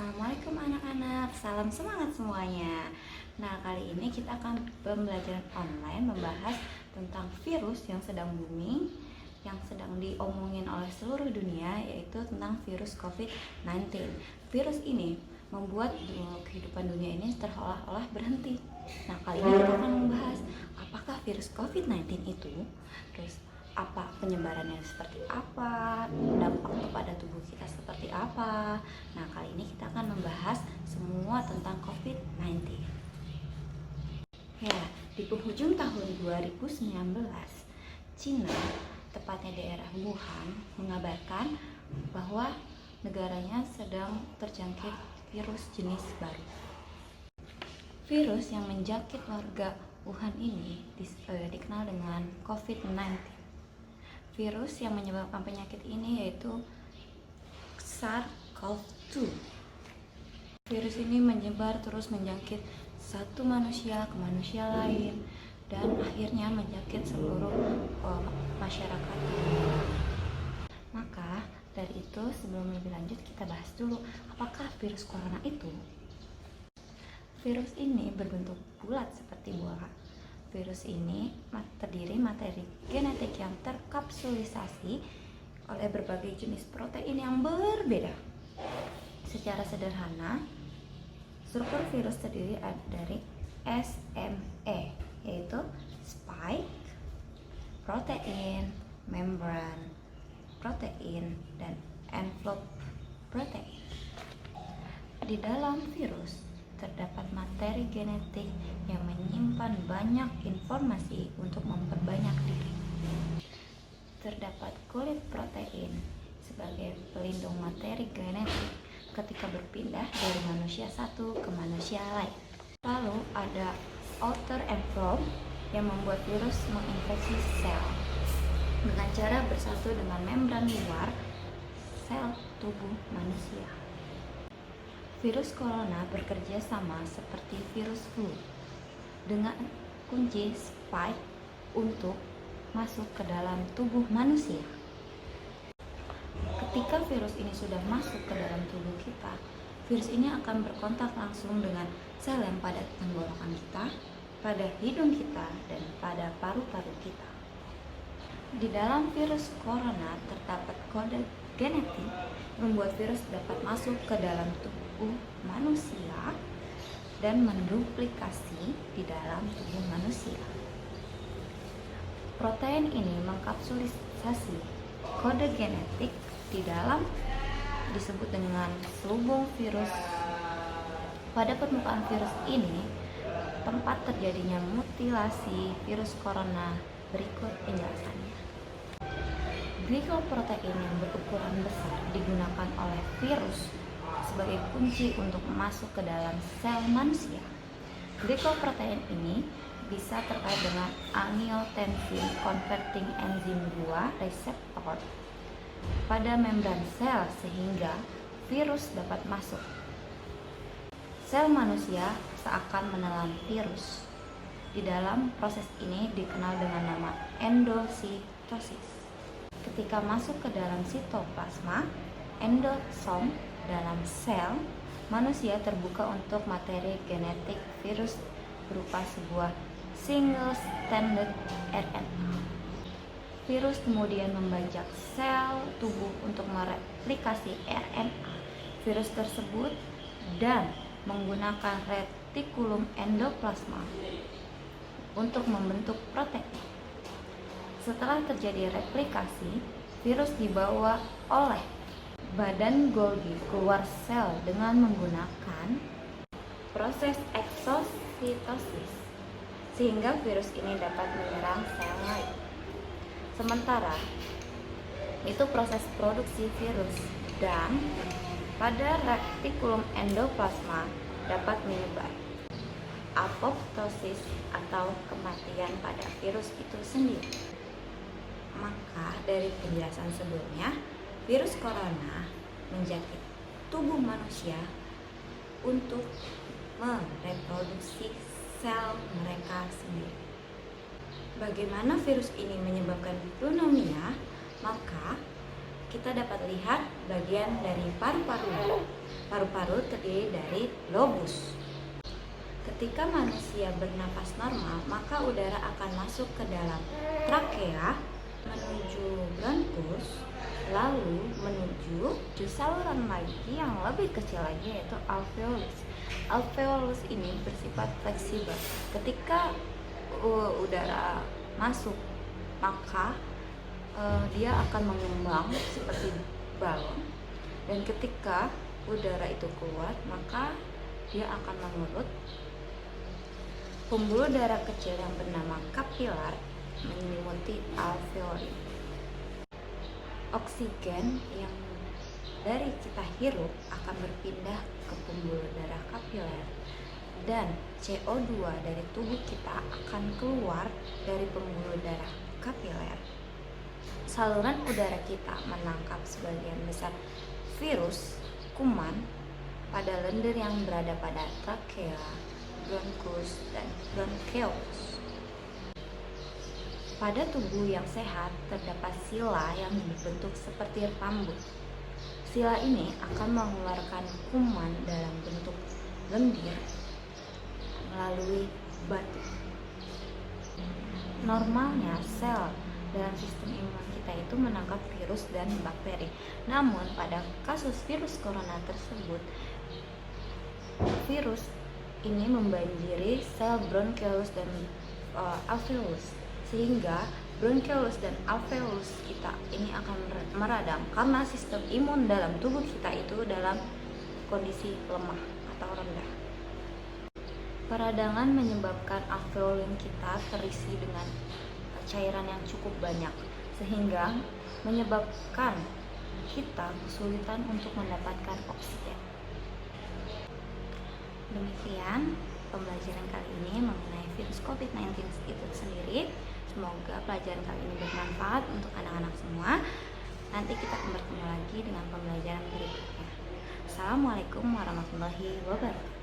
Assalamualaikum anak-anak, salam semangat semuanya. Nah, kali ini kita akan pembelajaran online membahas tentang virus yang sedang booming, yang sedang diomongin oleh seluruh dunia, yaitu tentang virus COVID-19. Virus ini membuat kehidupan dunia ini seolah-olah berhenti. Nah, kali ini kita akan membahas apakah virus COVID-19 itu, terus apa penyebarannya seperti apa, dampak kepada tubuh kita seperti apa. Nah, kali ini kita akan membahas semua tentang COVID-19. Ya, di penghujung tahun 2019, Cina, tepatnya daerah Wuhan, mengabarkan bahwa negaranya sedang terjangkit virus jenis baru. Virus yang menjangkit warga Wuhan ini dikenal dengan COVID-19. Virus yang menyebabkan penyakit ini yaitu SARS-CoV-2. Virus ini menyebar terus menjangkit satu manusia ke manusia lain dan akhirnya menjangkit seluruh masyarakat. Maka dari itu, sebelum lebih lanjut kita bahas dulu apakah virus corona itu. Virus ini berbentuk bulat seperti bola. Virus ini terdiri materi genetik yang terkapsulisasi oleh berbagai jenis protein yang berbeda. Secara sederhana, struktur virus terdiri dari SME, yaitu spike, protein, membran, protein, dan envelope protein. Di dalam virus terdapat materi genetik yang menyimpan banyak informasi untuk memperbanyak diri. Terdapat kulit protein sebagai pelindung materi genetik ketika berpindah dari manusia satu ke manusia lain. Lalu ada outer envelope yang membuat virus menginfeksi sel dengan cara bersatu dengan membran luar sel tubuh manusia. Virus corona bekerja sama seperti virus flu dengan kunci spike untuk masuk ke dalam tubuh manusia. Ketika virus ini sudah masuk ke dalam tubuh kita, virus ini akan berkontak langsung dengan sel yang pada tenggorokan kita, pada hidung kita, dan pada paru-paru kita. Di dalam virus corona terdapat kode genetik membuat virus dapat masuk ke dalam tubuh manusia dan menduplikasi di dalam tubuh manusia. Protein ini mengkapsulisasi kode genetik di dalam disebut dengan selubung virus. Pada permukaan virus ini tempat terjadinya mutilasi virus corona. Berikut penjelasannya. Glikoprotein yang berukuran besar digunakan oleh virus sebagai kunci untuk masuk ke dalam sel manusia. Glikoprotein ini bisa terkait dengan angiotensin converting enzyme 2 reseptor pada membran sel sehingga virus dapat masuk. Sel manusia seakan menelan virus. Di dalam proses ini dikenal dengan nama endositosis. Ketika masuk ke dalam sitoplasma, endosom dalam sel manusia terbuka untuk materi genetik virus berupa sebuah single-stranded RNA. Virus kemudian membajak sel tubuh untuk mereplikasi RNA virus tersebut dan menggunakan retikulum endoplasma untuk membentuk protein. Setelah terjadi replikasi, virus dibawa oleh badan Golgi keluar sel dengan menggunakan proses exositosis sehingga virus ini dapat menyerang sel lain. Sementara itu proses produksi virus dan pada retikulum endoplasma dapat menyebar apoptosis atau kematian pada virus itu sendiri. Maka dari penjelasan sebelumnya, virus corona menjangkit tubuh manusia untuk mereproduksi sel mereka sendiri. Bagaimana virus ini menyebabkan pneumonia? Maka kita dapat lihat bagian dari paru-paru. Paru-paru terdiri dari lobus. Ketika manusia bernapas normal, maka udara akan masuk ke dalam trakea, menuju bronkus, lalu menuju saluran lagi yang lebih kecil lagi, yaitu alveolus. Alveolus ini bersifat fleksibel. Ketika udara masuk, maka dia akan mengembang seperti balon, dan ketika udara itu keluar, maka dia akan mengerut. Pembuluh darah kecil yang bernama kapilar menyelimuti alveoli. Oksigen yang dari kita hirup akan berpindah ke pembuluh darah kapiler, dan CO2 dari tubuh kita akan keluar dari pembuluh darah kapiler. Saluran udara kita menangkap sebagian besar virus, kuman pada lendir yang berada pada trakea, bronkus, dan bronkeus. Pada tubuh yang sehat terdapat sila yang berbentuk seperti rambut. Sila ini akan mengeluarkan kuman dalam bentuk lendir melalui batu. Normalnya sel dalam sistem imun kita itu menangkap virus dan bakteri. Namun pada kasus virus corona tersebut, virus ini membanjiri sel bronkeus dan alveolus, sehingga bronkeus dan alveolus kita ini akan meradang karena sistem imun dalam tubuh kita itu dalam kondisi lemah atau rendah. Peradangan menyebabkan alveolum kita terisi dengan cairan yang cukup banyak, sehingga menyebabkan kita kesulitan untuk mendapatkan oksigen. Demikian pembelajaran kali ini mengenai virus COVID-19 itu sendiri. Semoga pelajaran kali ini bermanfaat untuk anak-anak semua. Nanti kita akan bertemu lagi dengan pembelajaran berikutnya. Assalamualaikum warahmatullahi wabarakatuh.